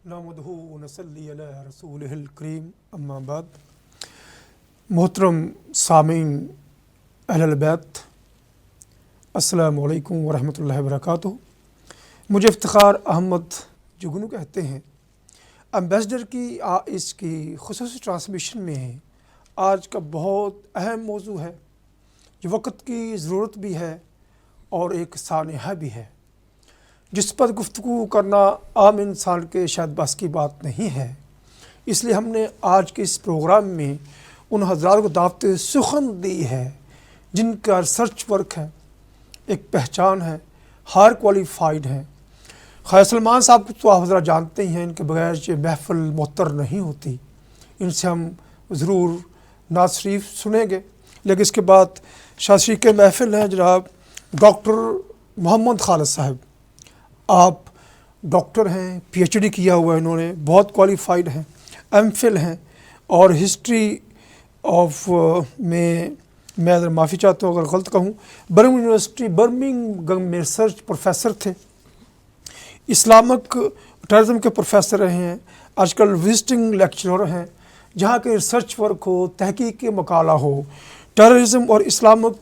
نحمدہ ونصلی علی رسولہ الکریم اما بعد۔ محترم سامعین اہل البیت، السلام علیکم ورحمۃ اللہ وبرکاتہ۔ مجھے افتخار احمد جگنو کہتے ہیں۔ امبیسڈر کی اس کی خصوصی ٹرانسمیشن میں آج کا بہت اہم موضوع ہے جو وقت کی ضرورت بھی ہے اور ایک سانحہ بھی ہے، جس پر گفتگو کرنا عام انسان کے شاید بس کی بات نہیں ہے۔ اس لیے ہم نے آج کے اس پروگرام میں ان حضرات کو دعوت سخن دی ہے جن کا ریسرچ ورک ہے، ایک پہچان ہے، ہائر کوالیفائڈ ہیں۔ خیر سلمان صاحب کو تو آپ حضرات جانتے ہی ہیں، ان کے بغیر یہ محفل معطر نہیں ہوتی۔ ان سے ہم ضرور نعت شریف سنیں گے، لیکن اس کے بعد شاہ شریف کے محفل ہیں جناب ڈاکٹر محمد خالد صاحب۔ آپ ڈاکٹر ہیں، پی ایچ ڈی کیا ہوا ہے انہوں نے، بہت کوالیفائڈ ہیں، ایم فل ہیں، اور ہسٹری آف میں اگر معافی چاہتا ہوں اگر غلط کہوں، برمنگھم یونیورسٹی برمنگھم میں ریسرچ پروفیسر تھے، اسلامک ٹورزم کے پروفیسر رہے ہیں، آج کل وزٹنگ لیکچرر ہیں۔ جہاں کے ریسرچ ورک ہو، تحقیق کے مقالہ ہو، ٹیررزم اور اسلامک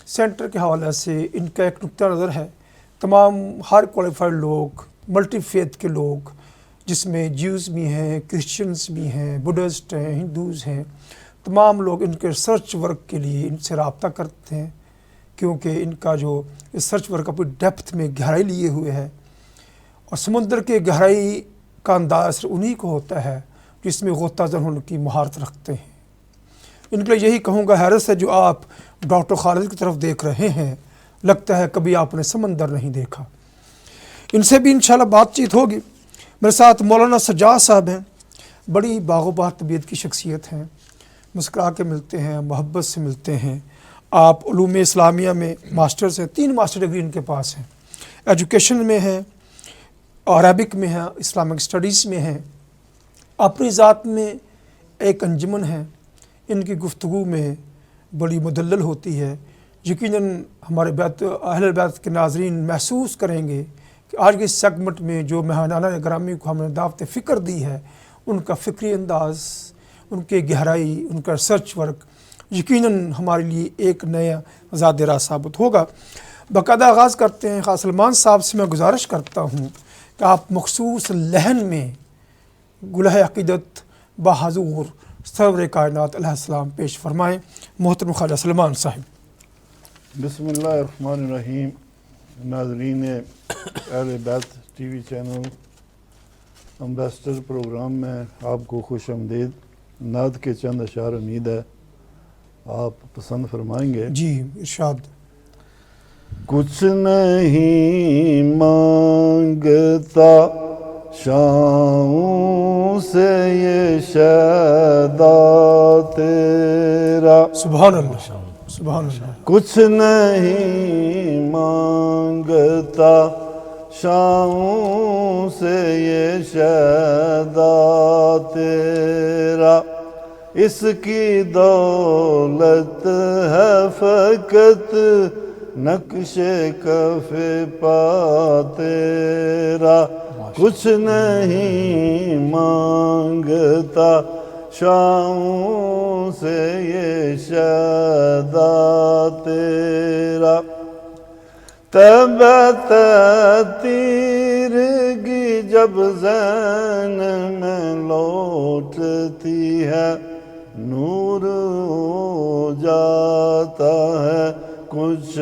سینٹر کے حوالے سے ان کا ایک نقطہ نظر ہے۔ تمام ہائر کوالیفائڈ لوگ، ملٹی فیتھ کے لوگ، جس میں جیوز بھی ہیں، کرسچنز بھی ہیں، بدھسٹ ہیں، ہندوز ہیں، تمام لوگ ان کے ریسرچ ورک کے لیے ان سے رابطہ کرتے ہیں، کیونکہ ان کا جو ریسرچ ورک اپنی ڈیپتھ میں گہرائی لیے ہوئے ہے، اور سمندر کے گہرائی کا انداز انہی کو ہوتا ہے جس میں غوطہ زن ہونے کی مہارت رکھتے ہیں۔ ان کے لیے یہی کہوں گا، حیرت سے جو آپ ڈاکٹر خالد کی طرف دیکھ رہے ہیں، لگتا ہے کبھی آپ نے سمندر نہیں دیکھا۔ ان سے بھی انشاءاللہ بات چیت ہوگی۔ میرے ساتھ مولانا سجاد صاحب ہیں، بڑی باغ و بہار طبیعت کی شخصیت ہیں، مسکرا کے ملتے ہیں، محبت سے ملتے ہیں۔ آپ علوم اسلامیہ میں ماسٹرز ہیں، 3 ماسٹر ڈگری ان کے پاس ہیں، ایجوکیشن میں ہیں، عربک میں ہیں، اسلامک اسٹڈیز میں ہیں۔ اپنی ذات میں ایک انجمن ہے، ان کی گفتگو میں بڑی مدلل ہوتی ہے۔ یقیناً ہمارے اہل بیت کے ناظرین محسوس کریں گے کہ آج کے سیگمنٹ میں جو مہمانان گرامی کو ہم نے دعوت فکر دی ہے، ان کا فکری انداز، ان کے گہرائی، ان کا ریسرچ ورک یقیناً ہمارے لیے ایک نیا زاد راہ ثابت ہوگا۔ باقاعدہ آغاز کرتے ہیں۔ خان سلمان صاحب سے میں گزارش کرتا ہوں کہ آپ مخصوص لہن میں گلہ عقیدت بحضور سرور کائنات علیہ السلام پیش فرمائیں۔ محترم خواجہ سلمان صاحب۔ بسم اللہ الرحمن الرحیم۔ ناظرین Ahle Bait TV channel ambassador programme میں آپ کو خوش آمدید۔ نعت کے چند اشعار امید ہے آپ پسند فرمائیں گے۔ جی ارشاد۔ کچھ نہیں مانگتا شاہوں سے یہ شیدا تیرا، سبحان اللہ، سبحان اللہ۔ کچھ نہیں مانگتا شاہوں سے یہ شیدا تیرا، اس کی دولت ہے فقط نقش کف پا تیرا، کچھ نہیں مانگتا شاہوں سے یہ شیدا تیرا، طبع تیرگی جب ذہن میں لوٹتی ہے، نور ہو جاتا ہے کچھ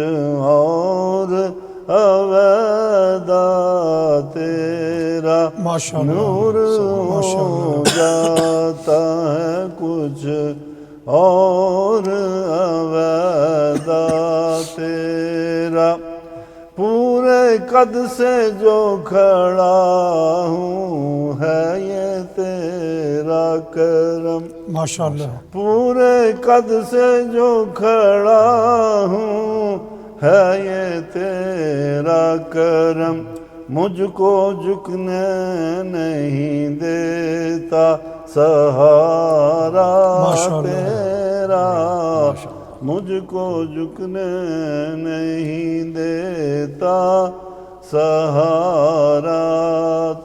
اور عویدہ تیرا، نور ہو جاتا ہے کچھ اور عویدہ تیرا، پورے قد سے جو کھڑا ہوں ہے یہ تیرا کرم، ماشاءاللہ، پورے قد سے جو کھڑا ہوں ہے یہ تیرا کرم، مجھ کو جھکنے نہیں دیتا سہارا تیرا، مجھ کو جھکنے نہیں دیتا سہارا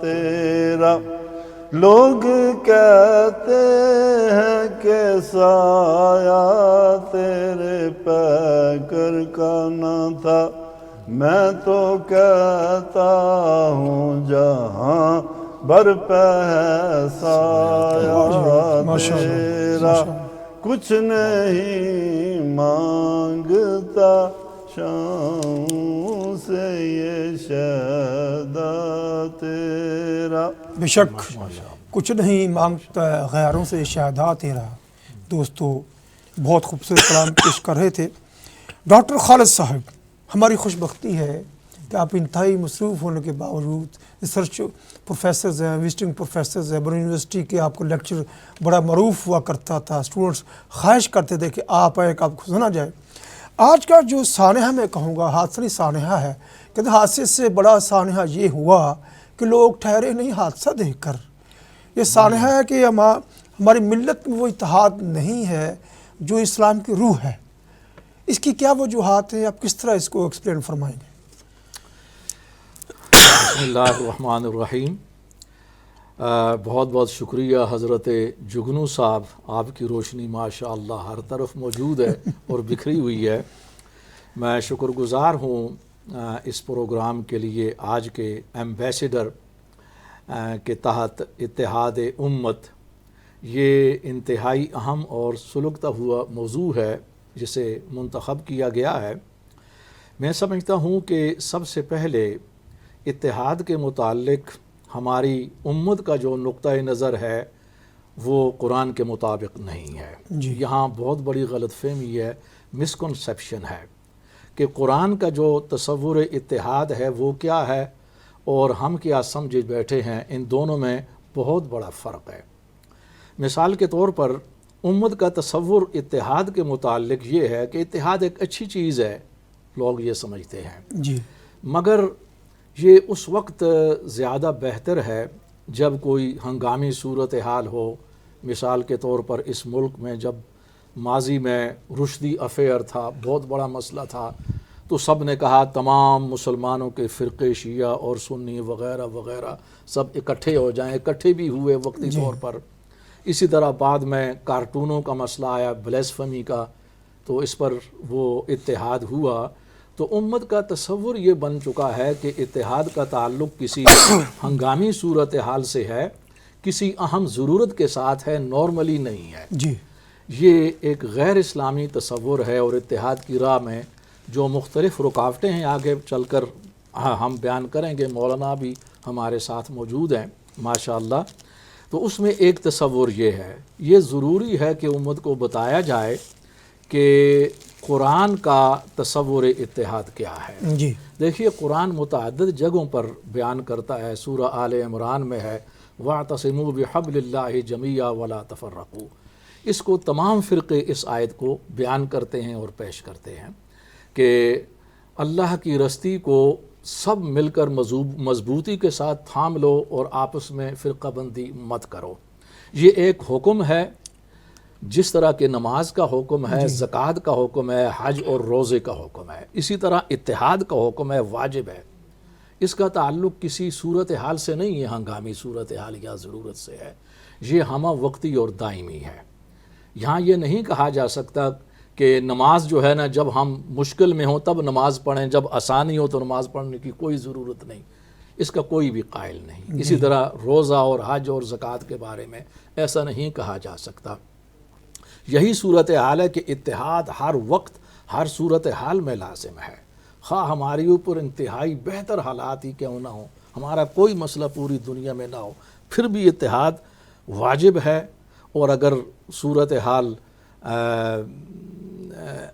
تیرا، لوگ کہتے ہیں کہ سایہ تیرے پیکر کا نہ تھا، میں تو کہتا ہوں جہاں بر پہ ہے سایہ تیرا، کچھ نہیں مانگتا شام سے یہ شہدا تیرا۔ بے شک کچھ نہیں مانگتا غیروں سے شہدا تیرا۔ دوستو بہت خوبصورت کلام پیش کر رہے تھے ڈاکٹر خالد صاحب۔ ہماری خوش بختی ہے کہ آپ انتہائی مصروف ہونے کے باوجود ریسرچ پروفیسرز ہیں، وزٹنگ پروفیسرز ہیں، بڑی یونیورسٹی کے آپ کو لیکچر بڑا معروف ہوا کرتا تھا، اسٹوڈنٹس خواہش کرتے تھے کہ آپ آئے کہ آپ کو سنا جائے۔ آج کا جو سانحہ میں کہوں گا حادثی سانحہ ہے، کہ حادثے سے بڑا سانحہ یہ ہوا کہ لوگ ٹھہرے نہیں حادثہ دیکھ کر۔ یہ سانحہ ہے کہ ہماری ملت میں وہ اتحاد نہیں ہے جو اسلام کی روح ہے۔ اس کی کیا وجوہات ہیں، آپ کس طرح اس کو ایکسپلین فرمائیں گے؟ بسم اللہ الرحمن الرحیم۔ بہت بہت شکریہ حضرت جگنو صاحب، آپ کی روشنی ماشاءاللہ ہر طرف موجود ہے اور بکھری ہوئی ہے۔ میں شکر گزار ہوں اس پروگرام کے لیے، آج کے ایمبیسیڈر کے تحت اتحاد امت، یہ انتہائی اہم اور سلگتا ہوا موضوع ہے جسے منتخب کیا گیا ہے۔ میں سمجھتا ہوں کہ سب سے پہلے اتحاد کے متعلق ہماری امت کا جو نقطۂ نظر ہے وہ قرآن کے مطابق نہیں ہے۔ یہاں بہت بڑی غلط فہمی ہے، مسکنسیپشن ہے کہ قرآن کا جو تصور اتحاد ہے وہ کیا ہے اور ہم کیا سمجھے بیٹھے ہیں، ان دونوں میں بہت بڑا فرق ہے۔ مثال کے طور پر امت کا تصور اتحاد کے متعلق یہ ہے کہ اتحاد ایک اچھی چیز ہے، لوگ یہ سمجھتے ہیں، جی، مگر یہ اس وقت زیادہ بہتر ہے جب کوئی ہنگامی صورتحال ہو۔ مثال کے طور پر اس ملک میں جب ماضی میں رشدی افیئر تھا، بہت بڑا مسئلہ تھا، تو سب نے کہا تمام مسلمانوں کے فرقے شیعہ اور سنی وغیرہ وغیرہ سب اکٹھے ہو جائیں، اکٹھے بھی ہوئے وقتی طور پر۔ اسی طرح بعد میں کارٹونوں کا مسئلہ آیا، بلیسفمی کا، تو اس پر وہ اتحاد ہوا۔ تو امت کا تصور یہ بن چکا ہے کہ اتحاد کا تعلق کسی ہنگامی صورتحال سے ہے، کسی اہم ضرورت کے ساتھ ہے، نارملی نہیں ہے۔ جی، یہ ایک غیر اسلامی تصور ہے، اور اتحاد کی راہ میں جو مختلف رکاوٹیں ہیں آگے چل کر ہم بیان کریں گے، مولانا بھی ہمارے ساتھ موجود ہیں ماشاءاللہ۔ تو اس میں ایک تصور یہ ہے، یہ ضروری ہے کہ امت کو بتایا جائے کہ قرآن کا تصور اتحاد کیا ہے۔ جی، دیکھیے قرآن متعدد جگہوں پر بیان کرتا ہے، سورہ آل عمران میں ہے وَاعْتَصِمُوا بِحَبْلِ اللَّهِ جَمِيعًا وَلَا تَفَرَّقُوا۔ اس کو تمام فرقے اس آیت کو بیان کرتے ہیں اور پیش کرتے ہیں کہ اللہ کی رستی کو سب مل کر مضبوطی کے ساتھ تھام لو اور آپس میں فرقہ بندی مت کرو۔ یہ ایک حکم ہے، جس طرح کہ نماز کا حکم ہے، زکوٰۃ کا حکم ہے، حج اور روزے کا حکم ہے، اسی طرح اتحاد کا حکم ہے، واجب ہے۔ اس کا تعلق کسی صورتحال سے نہیں ہے، ہنگامی صورتحال یا ضرورت سے ہے، یہ ہمہ وقتی اور دائمی ہے۔ یہاں یہ نہیں کہا جا سکتا کہ نماز جو ہے نا، جب ہم مشکل میں ہوں تب نماز پڑھیں، جب آسانی ہو تو نماز پڑھنے کی کوئی ضرورت نہیں، اس کا کوئی بھی قائل نہیں۔ اسی طرح روزہ اور حج اور زکوٰۃ کے بارے میں ایسا نہیں کہا جا سکتا۔ یہی صورتحال ہے کہ اتحاد ہر وقت ہر صورتحال میں لازم ہے، خواہ ہماری اوپر انتہائی بہتر حالات ہی کیوں نہ ہوں، ہمارا کوئی مسئلہ پوری دنیا میں نہ ہو، پھر بھی اتحاد واجب ہے۔ اور اگر صورتحال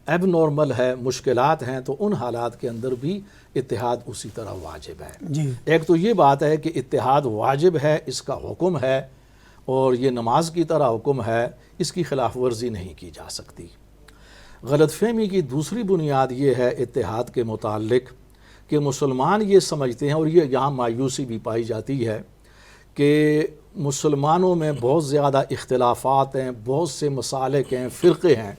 ایب نارمل ہے، مشکلات ہیں، تو ان حالات کے اندر بھی اتحاد اسی طرح واجب ہے۔ جی، ایک تو یہ بات ہے کہ اتحاد واجب ہے، اس کا حکم ہے، اور یہ نماز کی طرح حکم ہے، اس کی خلاف ورزی نہیں کی جا سکتی۔ غلط فہمی کی دوسری بنیاد یہ ہے اتحاد کے متعلق کہ مسلمان یہ سمجھتے ہیں، اور یہ یہاں مایوسی بھی پائی جاتی ہے، کہ مسلمانوں میں بہت زیادہ اختلافات ہیں، بہت سے مسالک ہیں، فرقے ہیں،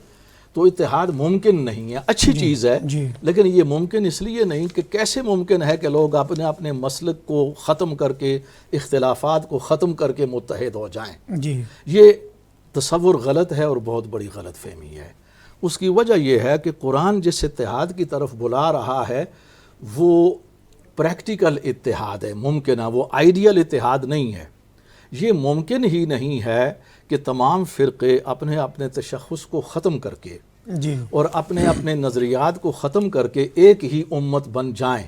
تو اتحاد ممکن نہیں ہے. اچھی چیز ہے جی. لیکن یہ ممکن اس لیے نہیں کہ کیسے ممکن ہے کہ لوگ اپنے اپنے مسلک کو ختم کر کے اختلافات کو ختم کر کے متحد ہو جائیں. جی. یہ تصور غلط ہے اور بہت بڑی غلط فہمی ہے. اس کی وجہ یہ ہے کہ قرآن جس اتحاد کی طرف بلا رہا ہے وہ پریکٹیکل اتحاد ہے، ممکنہ، وہ آئیڈیل اتحاد نہیں ہے. یہ ممکن ہی نہیں ہے کہ تمام فرقے اپنے اپنے تشخص کو ختم کر کے جی. اور اپنے اپنے نظریات کو ختم کر کے ایک ہی امت بن جائیں.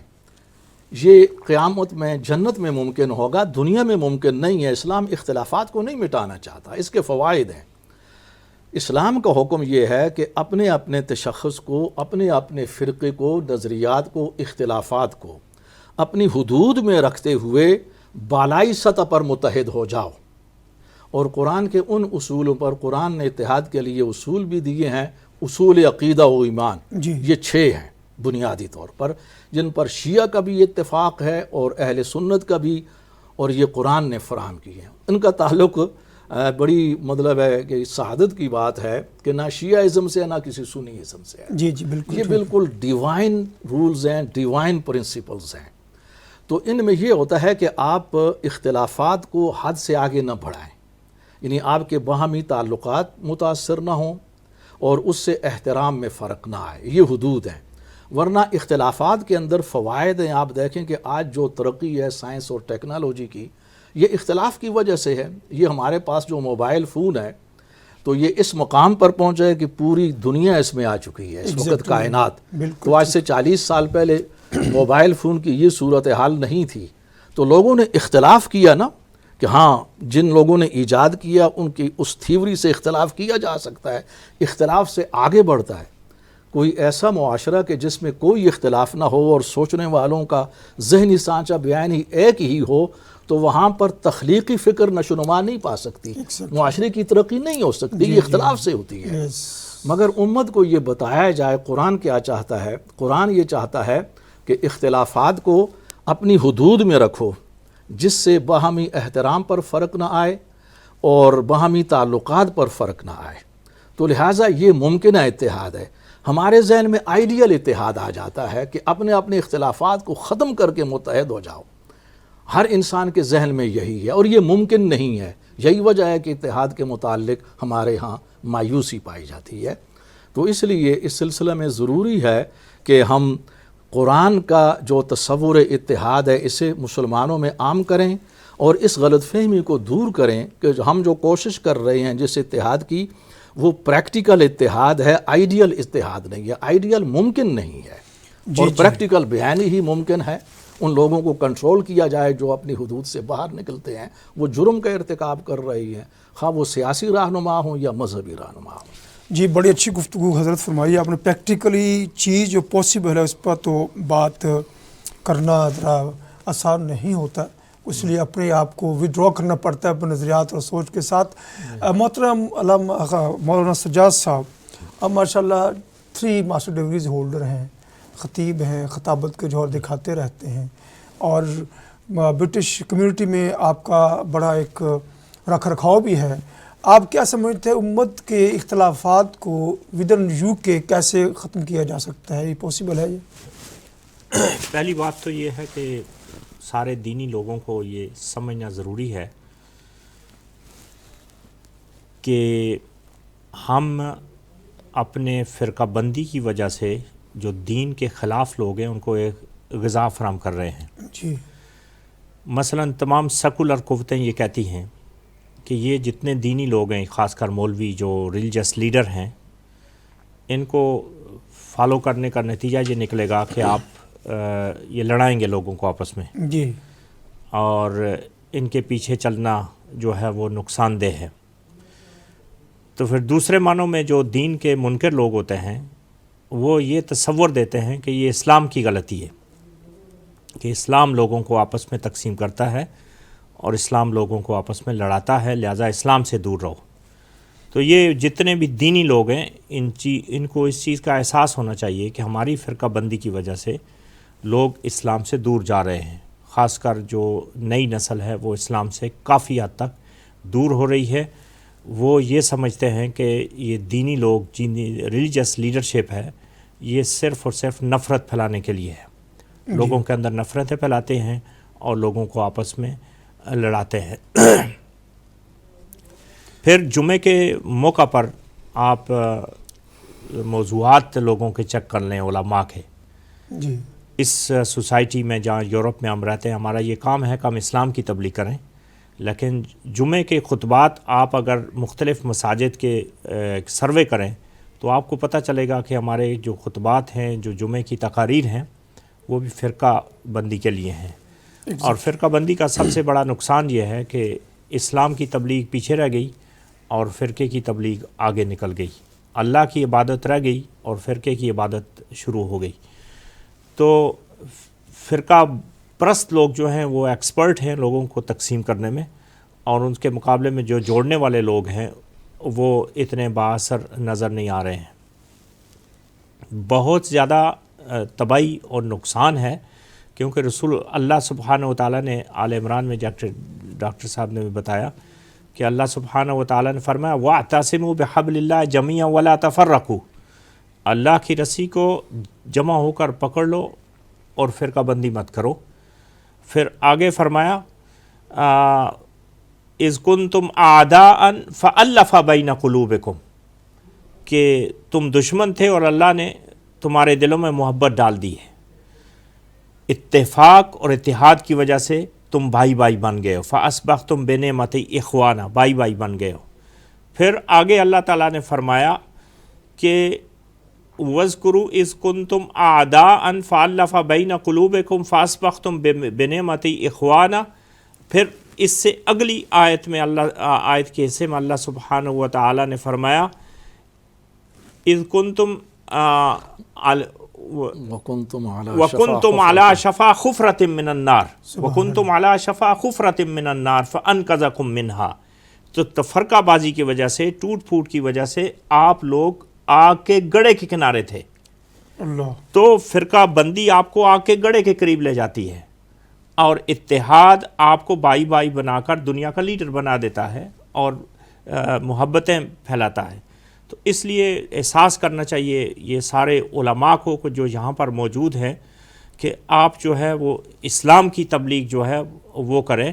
یہ قیامت میں جنت میں ممکن ہوگا، دنیا میں ممکن نہیں ہے. اسلام اختلافات کو نہیں مٹانا چاہتا، اس کے فوائد ہیں. اسلام کا حکم یہ ہے کہ اپنے اپنے تشخص کو، اپنے اپنے فرقے کو، نظریات کو، اختلافات کو اپنی حدود میں رکھتے ہوئے بالائی سطح پر متحد ہو جاؤ. اور قرآن کے ان اصولوں پر قرآن نے اتحاد کے لیے اصول بھی دیے ہیں، اصول عقیدہ و ایمان. جی. یہ 6 ہیں بنیادی طور پر، جن پر شیعہ کا بھی اتفاق ہے اور اہل سنت کا بھی، اور یہ قرآن نے فراہم کیے ہیں. ان کا تعلق بڑی مطلب ہے کہ سعادت کی بات ہے کہ نہ شیعہ ازم سے نہ کسی سنی ازم سے ہے. جی. جی بالکل. یہ بالکل ڈیوائن رولز ہیں، ڈیوائن پرنسپلز ہیں. تو ان میں یہ ہوتا ہے کہ آپ اختلافات کو حد سے آگے نہ بڑھائیں، یعنی آپ کے باہمی تعلقات متاثر نہ ہوں اور اس سے احترام میں فرق نہ آئے. یہ حدود ہیں. ورنہ اختلافات کے اندر فوائد ہیں. آپ دیکھیں کہ آج جو ترقی ہے سائنس اور ٹیکنالوجی کی، یہ اختلاف کی وجہ سے ہے. یہ ہمارے پاس جو موبائل فون ہے تو یہ اس مقام پر پہنچا ہے کہ پوری دنیا اس میں آ چکی ہے اس وقت، کائنات. تو آج سے 40 سال پہلے موبائل فون کی یہ صورتحال نہیں تھی. تو لوگوں نے اختلاف کیا نا، کہ ہاں جن لوگوں نے ایجاد کیا ان کی اس تھیوری سے اختلاف کیا جا سکتا ہے، اختلاف سے آگے بڑھتا ہے. کوئی ایسا معاشرہ کہ جس میں کوئی اختلاف نہ ہو اور سوچنے والوں کا ذہنی سانچہ بیان ہی ایک ہی ہو، تو وہاں پر تخلیقی فکر نشوونما نہیں پا سکتی، معاشرے کی ترقی نہیں ہو سکتی. یہ اختلاف سے ہوتی ہے. مگر امت کو یہ بتایا جائے قرآن کیا چاہتا ہے. قرآن یہ چاہتا ہے کہ اختلافات کو اپنی حدود میں رکھو، جس سے باہمی احترام پر فرق نہ آئے اور باہمی تعلقات پر فرق نہ آئے. تو لہٰذا یہ ممکنہ اتحاد ہے. ہمارے ذہن میں آئیڈیل اتحاد آ جاتا ہے کہ اپنے اپنے اختلافات کو ختم کر کے متحد ہو جاؤ. ہر انسان کے ذہن میں یہی ہے اور یہ ممکن نہیں ہے. یہی وجہ ہے کہ اتحاد کے متعلق ہمارے ہاں مایوسی پائی جاتی ہے. تو اس لیے اس سلسلے میں ضروری ہے کہ ہم قرآن کا جو تصور اتحاد ہے اسے مسلمانوں میں عام کریں اور اس غلط فہمی کو دور کریں کہ ہم جو کوشش کر رہے ہیں جس اتحاد کی، وہ پریکٹیکل اتحاد ہے، آئیڈیل اتحاد نہیں ہے. آئیڈیل ممکن نہیں ہے اور پریکٹیکل بیان ہی ممکن ہے. ان لوگوں کو کنٹرول کیا جائے جو اپنی حدود سے باہر نکلتے ہیں، وہ جرم کا ارتکاب کر رہی ہیں، خواہ وہ سیاسی رہنما ہوں یا مذہبی رہنما ہوں. جی بڑی اچھی گفتگو حضرت فرمائی آپ نے. پریکٹیکلی چیز جو پاسبل ہے اس پر تو بات کرنا ذرا آسان نہیں ہوتا، اس لیے اپنے آپ کو وڈرا کرنا پڑتا ہے اپنے نظریات اور سوچ کے ساتھ. محترم علامہ مولانا سجاد صاحب، اب ماشاءاللہ 3 ماسٹر ڈگریز ہولڈر ہیں، خطیب ہیں، خطابت کے جوہر دکھاتے رہتے ہیں، اور برٹش کمیونٹی میں آپ کا بڑا ایک رکھ رکھاؤ بھی ہے. آپ کیا سمجھتے ہیں امت کے اختلافات کو ودن یو کے کیسے ختم کیا جا سکتا ہے؟ یہ پاسبل ہے؟ یہ پہلی بات تو یہ ہے کہ سارے دینی لوگوں کو یہ سمجھنا ضروری ہے کہ ہم اپنے فرقہ بندی کی وجہ سے جو دین کے خلاف لوگ ہیں ان کو ایک غذا فراہم کر رہے ہیں. جی. مثلا تمام سیکولر قوتیں یہ کہتی ہیں کہ یہ جتنے دینی لوگ ہیں، خاص کر مولوی جو ریلیجس لیڈر ہیں، ان کو فالو کرنے کا نتیجہ یہ نکلے گا کہ آپ یہ لڑائیں گے لوگوں کو آپس میں. جی. اور ان کے پیچھے چلنا جو ہے وہ نقصان دہ ہے. تو پھر دوسرے معنوں میں جو دین کے منکر لوگ ہوتے ہیں وہ یہ تصور دیتے ہیں کہ یہ اسلام کی غلطی ہے، کہ اسلام لوگوں کو آپس میں تقسیم کرتا ہے اور اسلام لوگوں کو آپس میں لڑاتا ہے، لہذا اسلام سے دور رہو. تو یہ جتنے بھی دینی لوگ ہیں ان کو اس چیز کا احساس ہونا چاہیے کہ ہماری فرقہ بندی کی وجہ سے لوگ اسلام سے دور جا رہے ہیں. خاص کر جو نئی نسل ہے وہ اسلام سے کافی حد تک دور ہو رہی ہے. وہ یہ سمجھتے ہیں کہ یہ دینی لوگ ریلیجس لیڈرشپ ہے، یہ صرف اور صرف نفرت پھیلانے کے لیے ہے، لوگوں کے اندر نفرتیں پھیلاتے ہیں اور لوگوں کو آپس میں لڑاتے ہیں۔ پھر جمعے کے موقع پر آپ موضوعات لوگوں کے چیک کر لیں علماء کے۔ جی اس سوسائٹی میں جہاں یورپ میں ہم رہتے ہیں، ہمارا یہ کام ہے کہ ہم اسلام کی تبلیغ کریں، لیکن جمعے کے خطبات آپ اگر مختلف مساجد کے سروے کریں تو آپ کو پتہ چلے گا کہ ہمارے جو خطبات ہیں، جو جمعے کی تقاریر ہیں، وہ بھی فرقہ بندی کے لیے ہیں۔ اور فرقہ بندی کا سب سے بڑا نقصان یہ ہے کہ اسلام کی تبلیغ پیچھے رہ گئی اور فرقے کی تبلیغ آگے نکل گئی، اللہ کی عبادت رہ گئی اور فرقے کی عبادت شروع ہو گئی۔ تو فرقہ پرست لوگ جو ہیں وہ ایکسپرٹ ہیں لوگوں کو تقسیم کرنے میں، اور ان کے مقابلے میں جو جوڑنے والے لوگ ہیں وہ اتنے بااثر نظر نہیں آ رہے ہیں۔ بہت زیادہ تباہی اور نقصان ہے، کیونکہ رسول اللہ سبحانہ وتعالیٰ نے آل عمران میں ڈاکٹر صاحب نے بھی بتایا کہ اللہ سبحانہ وتعالیٰ نے فرمایا وَاعْتَصِمُوا بِحَبْلِ اللَّهِ جَمِيعًا وَلَا تَفَرَّقُوا، اللہ کی رسی کو جمع ہو کر پکڑ لو اور فرقہ بندی مت کرو۔ پھر آگے فرمایا اِذْ كُنْتُمْ أَعْدَاءً فَأَلَّفَ بَيْنَ قُلُوبِكُمْ، کہ تم دشمن تھے اور اللہ نے تمہارے دلوں میں محبت ڈال دی ہے، اتفاق اور اتحاد کی وجہ سے تم بھائی بھائی بن گئے ہو، فَأَصْبَحْتُمْ بِنِعْمَتِهِ إِخْوَانًا، بھائی بھائی بن گئے ہو۔ پھر آگے اللہ تعالیٰ نے فرمایا کہ وَاذْكُرُوا إِذْ كُنْتُمْ أَعْدَاءً فَأَلَّفَ بَيْنَ قُلُوبِكُمْ فَأَصْبَحْتُمْ بِنِعْمَتِهِ إِخْوَانًا۔ پھر اس سے اگلی آیت میں آیت کے حصے میں اللہ سبحانہ و تعالیٰ نے فرمایا اِذْ كُنْتُمْ وَكُنْتُمْ وَكُنْتُمْ عَلَى شَفَا خُفْرَةٍ مِّنَ النَّارِ وَكُنْتُمْ عَلَى شَفَا خُفْرَةٍ مِّنَ النَّارِ فَأَنْقَذَكُم مِّنْهَا۔ تو فرقہ بازی کی وجہ سے، ٹوٹ پھوٹ کی وجہ سے آپ لوگ آگ کے گڑھے کے کنارے تھے، اللہ، تو فرقہ بندی آپ کو آگ کے گڑھے کے قریب لے جاتی ہے، اور اتحاد آپ کو بھائی بھائی بنا کر دنیا کا لیڈر بنا دیتا ہے اور محبتیں پھیلاتا ہے۔ تو اس لیے احساس کرنا چاہیے یہ سارے علماء کو جو یہاں پر موجود ہیں کہ آپ جو ہے وہ اسلام کی تبلیغ جو ہے وہ کریں،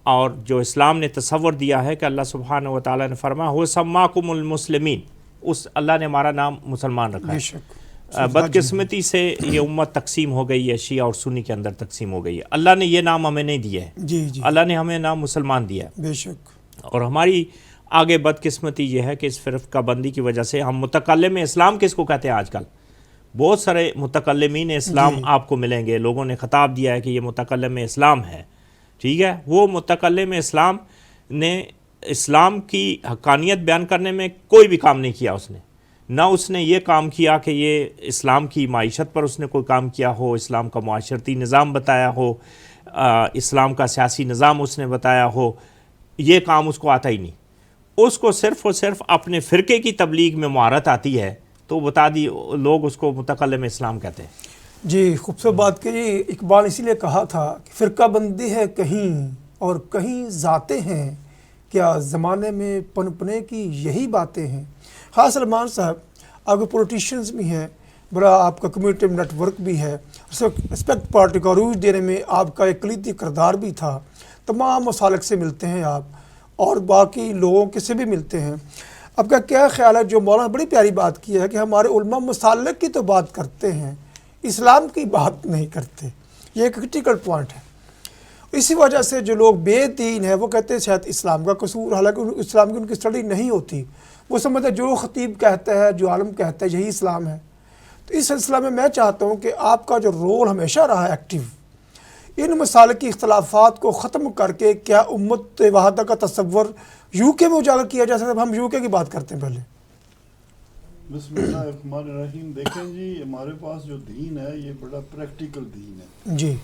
اور جو اسلام نے تصور دیا ہے کہ اللہ سبحانہ و تعالیٰ نے فرمایا هو سماکم المسلمین، اس اللہ نے ہمارا نام مسلمان رکھا بے ہے۔ شک بدقسمتی سے یہ امت تقسیم ہو گئی ہے، شیعہ اور سنی کے اندر تقسیم ہو گئی ہے۔ اللہ نے یہ نام ہمیں نہیں دیا ہے، جی جی اللہ نے ہمیں نام مسلمان دیا ہے، بے شک اور ہماری آگے بدقسمتی یہ ہے کہ اس فرقہ بندی کی وجہ سے ہم متکلم اسلام کس کو کہتے ہیں آج کل؟ بہت سارے متکلمین اسلام آپ کو ملیں گے، لوگوں نے خطاب دیا ہے کہ یہ متکلم اسلام ہے، ٹھیک ہے؟ وہ متکلم اسلام نے اسلام کی حقانیت بیان کرنے میں کوئی بھی کام نہیں کیا، اس نے نہ اس نے یہ کام کیا کہ یہ اسلام کی معیشت پر اس نے کوئی کام کیا ہو، اسلام کا معاشرتی نظام بتایا ہو، اسلام کا سیاسی نظام اس نے بتایا ہو، یہ کام اس کو آتا ہی نہیں۔ اس کو صرف اور صرف اپنے فرقے کی تبلیغ میں مہارت آتی ہے، تو بتا دی لوگ اس کو متکلم اسلام کہتے ہیں۔ جی، خوبصورت بات کہی۔ اقبال اسی لیے کہا تھا کہ فرقہ بندی ہے کہیں اور کہیں ذاتیں ہیں، کیا زمانے میں پنپنے کی یہی باتیں ہیں۔ ہاں سلمان صاحب، آپ کے پولیٹیشینز بھی ہیں، بڑا آپ کا کمیونٹی نیٹ ورک بھی ہے، رسپیکٹ پارٹی کو عروج دینے میں آپ کا ایک کلیدی کردار بھی تھا، تمام مسالک سے ملتے ہیں آپ، اور باقی لوگوں کے سے بھی ملتے ہیں۔ اب کا کیا خیال ہے، جو مولانا بڑی پیاری بات کی ہے کہ ہمارے علماء مسالک کی تو بات کرتے ہیں، اسلام کی بات نہیں کرتے، یہ ایک کرٹیکل پوائنٹ ہے۔ اسی وجہ سے جو لوگ بے دین ہیں وہ کہتے ہیں شاید اسلام کا قصور، حالانکہ اسلام کی ان کی اسٹڈی نہیں ہوتی، وہ سمجھتے ہیں جو خطیب کہتا ہے، جو عالم کہتا ہے یہی اسلام ہے۔ تو اس سلسلہ میں میں چاہتا ہوں کہ آپ کا جو رول ہمیشہ رہا ہے ایکٹیو، ان مسالکی اختلافات کو ختم کر کے کیا امت وحدہ کا تصور یو کے میں اجاگر کیا جا سکتا ہے؟ ہم یو کے کی بات کرتے ہیں پہلے۔ بسم اللہ الرحمن الرحیم۔ دیکھیں جی، ہمارے پاس جو دین ہے یہ بڑا پریکٹیکل دین ہے، جی،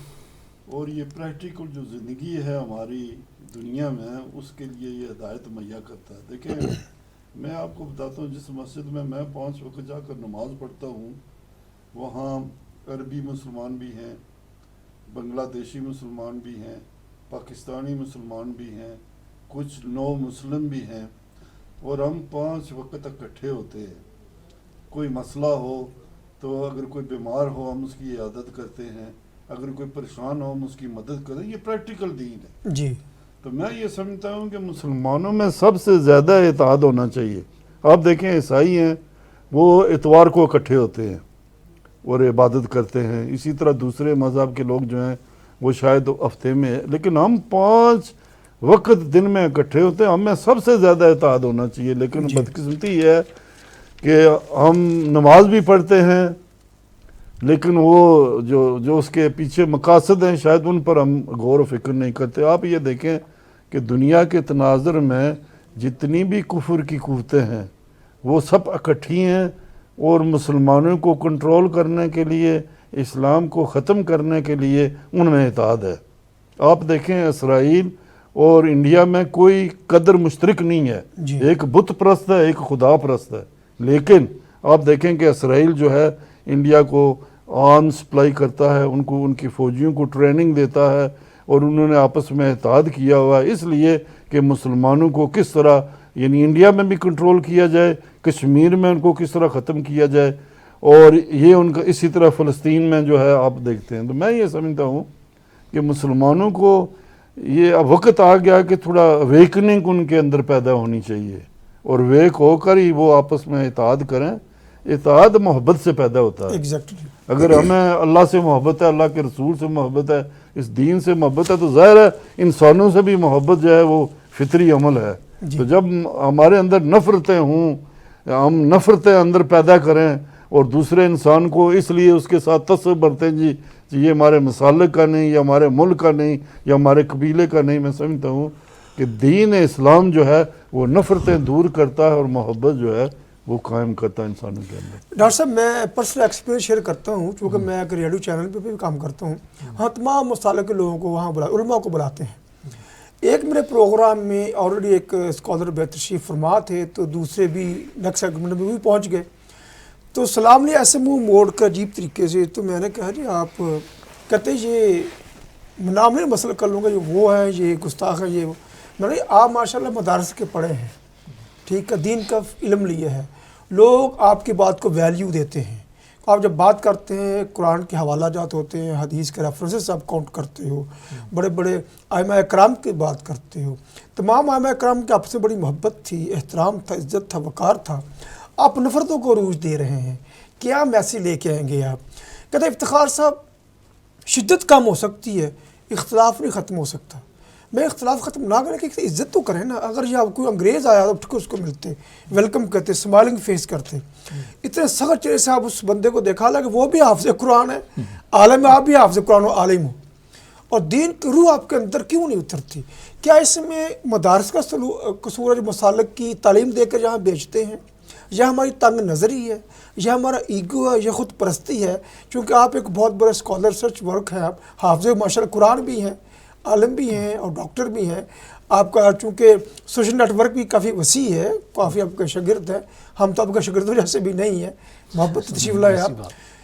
اور یہ پریکٹیکل جو زندگی ہے ہماری دنیا میں، اس کے لیے یہ ہدایت مہیا کرتا ہے۔ دیکھیں، میں آپ کو بتاتا ہوں، جس مسجد میں 5 وقت جا کر نماز پڑھتا ہوں، وہاں عربی مسلمان بھی ہیں، بنگلہ دیشی مسلمان بھی ہیں، پاکستانی مسلمان بھی ہیں، کچھ نو مسلم بھی ہیں۔ اور ہم 5 وقت اکٹھے ہوتے ہیں. کوئی مسئلہ ہو تو اگر کوئی بیمار ہو ہم اس کی عیادت کرتے ہیں, اگر کوئی پریشان ہو ہم اس کی مدد کرتے ہیں. یہ پریکٹیکل دین ہے. جی تو میں یہ سمجھتا ہوں کہ مسلمانوں میں سب سے زیادہ اتحاد ہونا چاہیے. آپ دیکھیں عیسائی ہیں وہ اتوار کو اکٹھے ہوتے ہیں اور عبادت کرتے ہیں. اسی طرح دوسرے مذہب کے لوگ جو ہیں وہ شاید ہفتے میں ہے, لیکن ہم 5 وقت دن میں اکٹھے ہوتے ہیں. ہمیں سب سے زیادہ اتحاد ہونا چاہیے. لیکن بدقسمتی یہ ہے کہ ہم نماز بھی پڑھتے ہیں لیکن وہ جو اس کے پیچھے مقاصد ہیں شاید ان پر ہم غور و فکر نہیں کرتے. آپ یہ دیکھیں کہ دنیا کے تناظر میں جتنی بھی کفر کی قوتیں ہیں وہ سب اکٹھی ہیں اور مسلمانوں کو کنٹرول کرنے کے لیے, اسلام کو ختم کرنے کے لیے ان میں اتحاد ہے. آپ دیکھیں اسرائیل اور انڈیا میں کوئی قدر مشترک نہیں ہے. ایک بت پرست ہے, ایک خدا پرست ہے. لیکن آپ دیکھیں کہ اسرائیل جو ہے انڈیا کو آرم سپلائی کرتا ہے, ان کی فوجیوں کو ٹریننگ دیتا ہے اور انہوں نے آپس میں اتحاد کیا ہوا ہے اس لیے کہ مسلمانوں کو کس طرح یعنی انڈیا میں بھی کنٹرول کیا جائے, کشمیر میں ان کو کس طرح ختم کیا جائے, اور یہ ان کا اسی طرح فلسطین میں جو ہے آپ دیکھتے ہیں. تو میں یہ سمجھتا ہوں کہ مسلمانوں کو یہ اب وقت آ گیا کہ تھوڑا اویکننگ ان کے اندر پیدا ہونی چاہیے اور ویک ہو کر ہی وہ آپس میں اتحاد کریں. اتحاد محبت سے پیدا ہوتا ہے. ایگزیکٹلی. اگر ہمیں اللہ سے محبت ہے, اللہ کے رسول سے محبت ہے, اس دین سے محبت ہے, تو ظاہر ہے انسانوں سے بھی محبت جو ہے وہ فطری عمل ہے. تو جب ہمارے اندر نفرتیں ہوں, ہم نفرتیں اندر پیدا کریں اور دوسرے انسان کو اس لیے اس کے ساتھ تصور برتے ہیں جی یہ ہمارے مسالک کا نہیں, یا ہمارے ملک کا نہیں, یا ہمارے قبیلے کا نہیں. میں سمجھتا ہوں کہ دین اسلام جو ہے وہ نفرتیں دور کرتا ہے اور محبت جو ہے وہ قائم کرتا ہے انسانوں کے اندر. ڈاکٹر صاحب میں پرسنل ایکسپیرینس شیئر کرتا ہوں چونکہ میں ایک ریڈیو چینل پہ بھی کام کرتا ہوں. ہاں تمام مسالک کے لوگوں کو وہاں علماء کو بلاتے ہیں. ایک میرے پروگرام میں آلریڈی ایک اسکالر بے تشریف فرما تھے تو دوسرے بھی نیکسٹ سیگمنٹ میں بھی پہنچ گئے. تو سلام نے ایسے منہ موڑ کر عجیب طریقے سے, تو میں نے کہا جی آپ کہتے یہ نام نہیں مسئلہ کر لوں گا, یہ وہ ہے, یہ گستاخ ہے, یہ وہ. میں نے آپ ماشاء اللہ مدارس کے پڑھے ہیں, ٹھیک ہے, دین کا علم لیے ہے, لوگ آپ کی بات کو ویلیو دیتے ہیں. آپ جب بات کرتے ہیں قرآن کے حوالہ جات ہوتے ہیں, حدیث کے ریفرنسز آپ کاؤنٹ کرتے ہو, بڑے بڑے ائمہ اکرام کی بات کرتے ہو. تمام ائمہ اکرام کی آپ سے بڑی محبت تھی, احترام تھا, عزت تھا, وقار تھا. آپ نفرتوں کو عروج دے رہے ہیں, کیا میسیج لے کے آئیں گے آپ؟ کہتے ہیں افتخار صاحب شدت کم ہو سکتی ہے, اختلاف نہیں ختم ہو سکتا. میں اختلاف ختم نہ کریں کہ عزت تو کریں نا. اگر یہ کوئی انگریز آیا تو اٹھ کے اس کو ملتے, ویلکم کرتے, اسمائلنگ فیس کرتے. اتنے سخت چہرے سے آپ اس بندے کو دیکھا لا کہ وہ بھی حافظ قرآن ہے, عالم آپ بھی حافظ قرآن و عالم ہو, اور دین کی روح آپ کے اندر کیوں نہیں اترتی؟ کیا اس میں مدارس کا قصور ہے جو مسالک کی تعلیم دے کر یہاں بیچتے ہیں, یا ہماری تنگ نظری ہے, یا ہمارا ایگو ہے, یا خود پرستی ہے؟ چونکہ آپ ایک بہت بڑا اسکالر سرچ ورک ہے, آپ حافظ ماشاء اللہ قرآن بھی ہیں, عالم بھی ہیں اور ڈاکٹر بھی ہیں. آپ کا چونکہ سوشل نیٹ ورک بھی کافی وسیع ہے, کافی آپ کے شاگرد ہیں. ہم تو آپ کا شاگردوں جیسے بھی نہیں ہیں, محبت تشریف لائے آپ.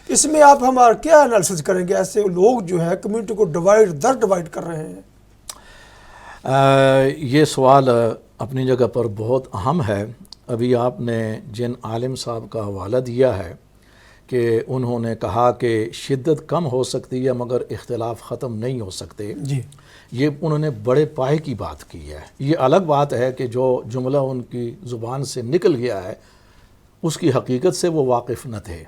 اس میں آپ ہمارا کیا انالیسس کریں گے ایسے لوگ جو ہے کمیونٹی کو ڈیوائڈ کر رہے ہیں؟ یہ سوال اپنی جگہ پر بہت اہم ہے. ابھی آپ نے جن عالم صاحب کا حوالہ دیا ہے کہ انہوں نے کہا کہ شدت کم ہو سکتی ہے مگر اختلاف ختم نہیں ہو سکتے, جی یہ انہوں نے بڑے پائے کی بات کی ہے. یہ الگ بات ہے کہ جو جملہ ان کی زبان سے نکل گیا ہے اس کی حقیقت سے وہ واقف نہ تھے.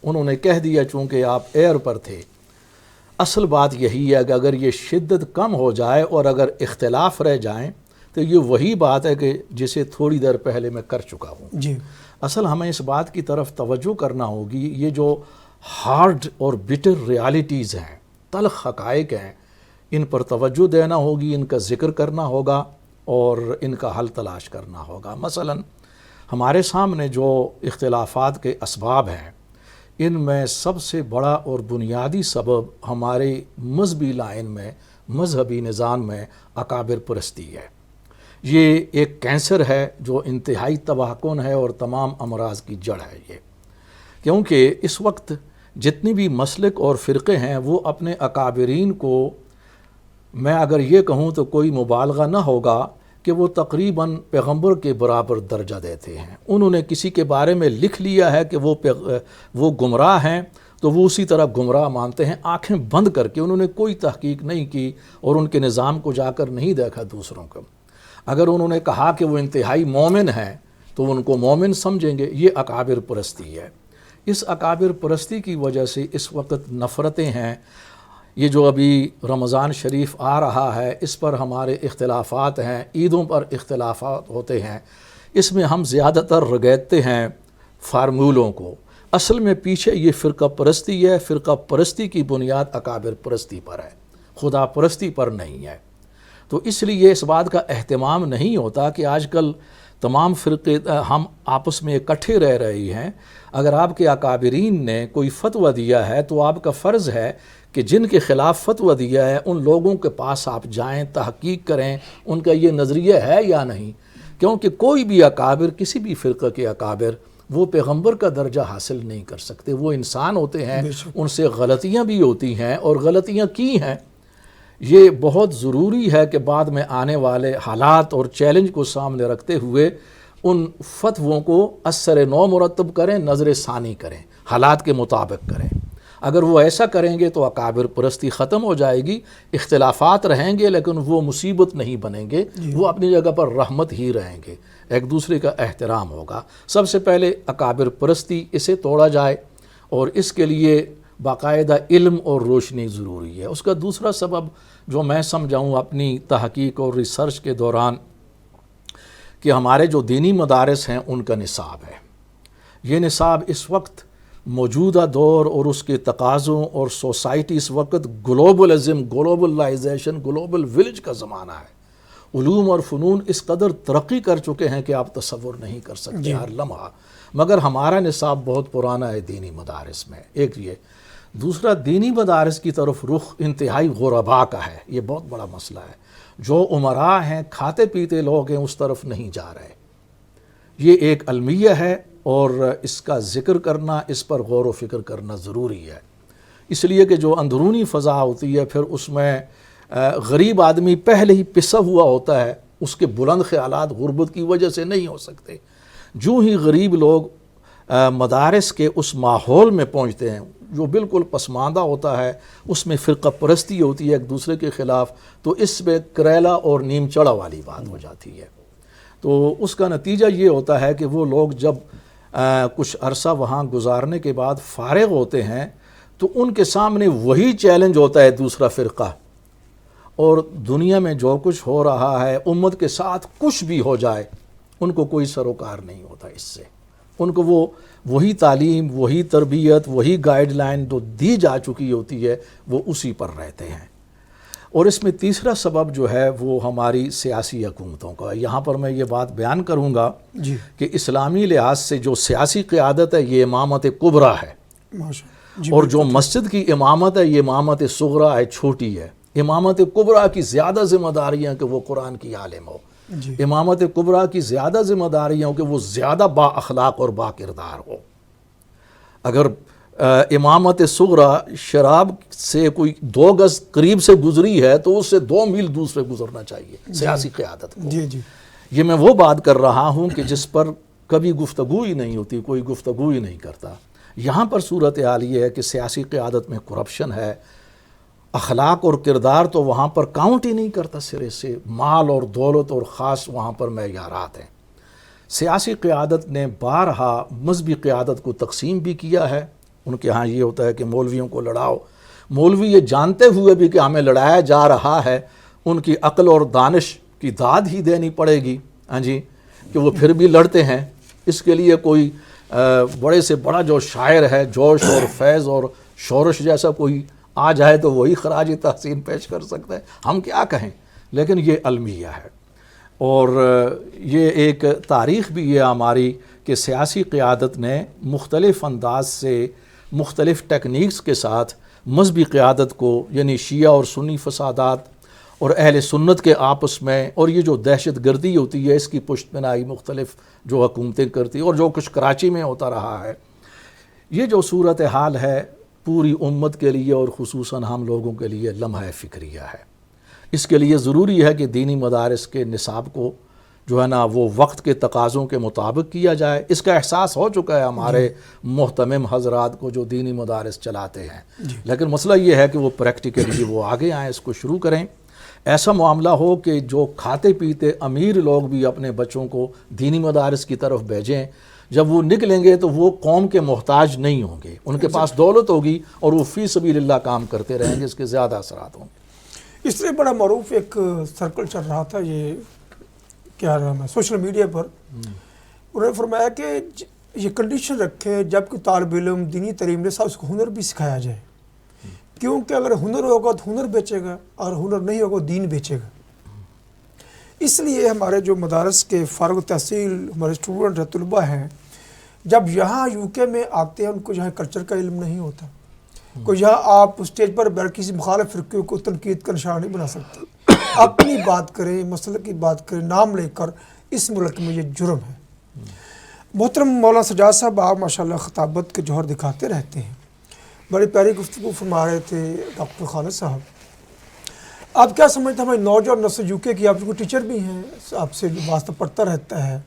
انہوں نے کہہ دیا چونکہ آپ ایئر پر تھے. اصل بات یہی ہے کہ اگر یہ شدت کم ہو جائے اور اگر اختلاف رہ جائیں تو یہ وہی بات ہے کہ جسے تھوڑی دیر پہلے میں کر چکا ہوں. جی اصل ہمیں اس بات کی طرف توجہ کرنا ہوگی, یہ جو ہارڈ اور بٹر ریالٹیز ہیں, تلخ حقائق ہیں, ان پر توجہ دینا ہوگی, ان کا ذکر کرنا ہوگا اور ان کا حل تلاش کرنا ہوگا. مثلا ہمارے سامنے جو اختلافات کے اسباب ہیں ان میں سب سے بڑا اور بنیادی سبب ہمارے مذہبی لائن میں, مذہبی نظام میں اکابر پرستی ہے. یہ ایک کینسر ہے جو انتہائی تباہ کن ہے اور تمام امراض کی جڑ ہے یہ. کیونکہ اس وقت جتنی بھی مسلک اور فرقے ہیں وہ اپنے اکابرین کو, میں اگر یہ کہوں تو کوئی مبالغہ نہ ہوگا کہ وہ تقریباً پیغمبر کے برابر درجہ دیتے ہیں. انہوں نے کسی کے بارے میں لکھ لیا ہے کہ وہ گمراہ ہیں تو وہ اسی طرح گمراہ مانتے ہیں، آنکھیں بند کر کے. انہوں نے کوئی تحقیق نہیں کی اور ان کے نظام کو جا کر نہیں دیکھا دوسروں کو. اگر انہوں نے کہا کہ وہ انتہائی مومن ہیں تو ان کو مومن سمجھیں گے. یہ اکابر پرستی ہے. اس اکابر پرستی کی وجہ سے اس وقت نفرتیں ہیں. یہ جو ابھی رمضان شریف آ رہا ہے اس پر ہمارے اختلافات ہیں، عیدوں پر اختلافات ہوتے ہیں. اس میں ہم زیادہ تر رگیدتے ہیں فارمولوں کو. اصل میں پیچھے یہ فرقہ پرستی ہے. فرقہ پرستی کی بنیاد اکابر پرستی پر ہے، خدا پرستی پر نہیں ہے. تو اس لیے اس بات کا اہتمام نہیں ہوتا کہ آج کل تمام فرقے ہم آپس میں اکٹھے رہ رہی ہیں. اگر آپ کے اکابرین نے کوئی فتویٰ دیا ہے تو آپ کا فرض ہے کہ جن کے خلاف فتویٰ دیا ہے ان لوگوں کے پاس آپ جائیں، تحقیق کریں ان کا یہ نظریہ ہے یا نہیں. کیونکہ کوئی بھی اکابر، کسی بھی فرقہ کے اکابر وہ پیغمبر کا درجہ حاصل نہیں کر سکتے. وہ انسان ہوتے ہیں، ان سے غلطیاں بھی ہوتی ہیں اور غلطیاں کی ہیں. یہ بہت ضروری ہے کہ بعد میں آنے والے حالات اور چیلنج کو سامنے رکھتے ہوئے ان فتووں کو اثر نو مرتب کریں، نظر ثانی کریں، حالات کے مطابق کریں. اگر وہ ایسا کریں گے تو اکابر پرستی ختم ہو جائے گی. اختلافات رہیں گے لیکن وہ مصیبت نہیں بنیں گے، وہ اپنی جگہ پر رحمت ہی رہیں گے. ایک دوسرے کا احترام ہوگا. سب سے پہلے اکابر پرستی اسے توڑا جائے اور اس کے لیے باقاعدہ علم اور روشنی ضروری ہے. اس کا دوسرا سبب جو میں سمجھاؤں اپنی تحقیق اور ریسرچ کے دوران کہ ہمارے جو دینی مدارس ہیں ان کا نصاب ہے. یہ نصاب اس وقت موجودہ دور اور اس کے تقاضوں اور سوسائٹی اس وقت گلوبلزم، گلوبلائزیشن، گلوبل ولیج کا زمانہ ہے. علوم اور فنون اس قدر ترقی کر چکے ہیں کہ آپ تصور نہیں کر سکتے ہر لمحہ. مگر ہمارا نصاب بہت پرانا ہے دینی مدارس میں. ایک یہ. دوسرا، دینی مدارس کی طرف رخ انتہائی غربا کا ہے. یہ بہت بڑا مسئلہ ہے. جو امراء ہیں، کھاتے پیتے لوگ ہیں، اس طرف نہیں جا رہے. یہ ایک المیہ ہے اور اس کا ذکر کرنا، اس پر غور و فکر کرنا ضروری ہے. اس لیے کہ جو اندرونی فضا ہوتی ہے پھر اس میں غریب آدمی پہلے ہی پسا ہوا ہوتا ہے. اس کے بلند خیالات غربت کی وجہ سے نہیں ہو سکتے. جو ہی غریب لوگ مدارس کے اس ماحول میں پہنچتے ہیں جو بالکل پسماندہ ہوتا ہے، اس میں فرقہ پرستی ہوتی ہے ایک دوسرے کے خلاف، تو اس میں کریلا اور نیم چڑھا والی بات ہو جاتی ہے. تو اس کا نتیجہ یہ ہوتا ہے کہ وہ لوگ جب کچھ عرصہ وہاں گزارنے کے بعد فارغ ہوتے ہیں تو ان کے سامنے وہی چیلنج ہوتا ہے دوسرا فرقہ. اور دنیا میں جو کچھ ہو رہا ہے، امت کے ساتھ کچھ بھی ہو جائے، ان کو کوئی سروکار نہیں ہوتا اس سے. ان کو وہی تعلیم، وہی تربیت، وہی گائیڈ لائن جو دی جا چکی ہوتی ہے وہ اسی پر رہتے ہیں. اور اس میں تیسرا سبب جو ہے وہ ہماری سیاسی حکومتوں کا. یہاں پر میں یہ بات بیان کروں گا کہ اسلامی لحاظ سے جو سیاسی قیادت ہے یہ امامت کبریٰ ہے، اور جو مسجد کی امامت ہے یہ امامت صغریٰ ہے، چھوٹی ہے. امامت کبریٰ کی زیادہ ذمہ داریاں کہ وہ قرآن کی عالم ہو. امامت کبریٰ کی زیادہ ذمہ داریاں کہ وہ زیادہ با اخلاق اور با کردار ہو. اگر امامت صغریٰ شراب سے کوئی 2 گز قریب سے گزری ہے تو اس سے 2 میل دوسرے گزرنا چاہیے سیاسی قیادت کو. یہ میں وہ بات کر رہا ہوں کہ جس پر کبھی گفتگو ہی نہیں ہوتی، کوئی گفتگو ہی نہیں کرتا. یہاں پر صورتحال یہ ہے کہ سیاسی قیادت میں کرپشن ہے. اخلاق اور کردار تو وہاں پر کاؤنٹ ہی نہیں کرتا سرے سے. مال اور دولت اور خاص وہاں پر معیارات ہیں. سیاسی قیادت نے بارہا مذہبی قیادت کو تقسیم بھی کیا ہے. ان کے ہاں یہ ہوتا ہے کہ مولویوں کو لڑاؤ. مولوی یہ جانتے ہوئے بھی کہ ہمیں لڑایا جا رہا ہے، ان کی عقل اور دانش کی داد ہی دینی پڑے گی. ہاں جی، کہ وہ پھر بھی لڑتے ہیں. اس کے لیے کوئی بڑے سے بڑا جو شاعر ہے، جوش اور فیض اور شورش جیسا کوئی آ جائے تو وہی خراج تحسین پیش کر سکتا ہے. ہم کیا کہیں، لیکن یہ المیہ ہے. اور یہ ایک تاریخ بھی ہے ہماری کہ سیاسی قیادت نے مختلف انداز سے، مختلف ٹیکنیکس کے ساتھ مذہبی قیادت کو، یعنی شیعہ اور سنی فسادات اور اہل سنت کے آپس میں، اور یہ جو دہشت گردی ہوتی ہے اس کی پشت بنائی مختلف جو حکومتیں کرتی، اور جو کچھ کراچی میں ہوتا رہا ہے. یہ جو صورتحال ہے پوری امت کے لیے اور خصوصاً ہم لوگوں کے لیے لمحہ فکریہ ہے. اس کے لیے ضروری ہے کہ دینی مدارس کے نصاب کو جو ہے نا وہ وقت کے تقاضوں کے مطابق کیا جائے۔ اس کا احساس ہو چکا ہے ہمارے محتمم حضرات کو جو دینی مدارس چلاتے ہیں، لیکن مسئلہ یہ ہے کہ وہ پریکٹیکلی وہ آگے آئیں، اس کو شروع کریں۔ ایسا معاملہ ہو کہ جو کھاتے پیتے امیر لوگ بھی اپنے بچوں کو دینی مدارس کی طرف بھیجیں، جب وہ نکلیں گے تو وہ قوم کے محتاج نہیں ہوں گے، ان کے پاس دولت ہوگی اور وہ فی سبیل اللہ کام کرتے رہیں گے، اس کے زیادہ اثرات ہوں گے۔ اس طرح بڑا معروف ایک سرکل چل رہا تھا، یہ کیا نام ہے، سوشل میڈیا پر انہوں نے فرمایا کہ یہ کنڈیشن رکھے جب کہ طالب علم دینی تعلیم لے اس کو ہنر بھی سکھایا جائے، کیونکہ اگر ہنر ہوگا تو ہنر بیچے گا اور ہنر نہیں ہوگا دین بیچے گا۔ اس لیے ہمارے جو مدارس کے فارغ التحصیل ہمارے اسٹوڈنٹ ہیں، طلباء ہیں، جب یہاں یو کے میں آتے ہیں ان کو یہاں کلچر کا علم نہیں ہوتا، کوئی یہاں آپ اسٹیج پر بیٹھ کسی مخالف فرقے کو تنقید کا نشانہ نہیں بنا سکتے۔ اپنی بات کریں، مسئلے کی بات کریں، نام لے کر، اس ملک میں یہ جرم ہے۔ محترم مولانا سجاد صاحب، آپ ماشاءاللہ خطابت کے جوہر دکھاتے رہتے ہیں، بڑی پیاری گفتگو فرما رہے تھے ڈاکٹر خالد صاحب۔ آپ کیا سمجھتے ہیں ہماری نوجوان نسل یو کے کی، آپ کو ٹیچر بھی ہیں، آپ سے واسطہ پڑھتا رہتا ہے،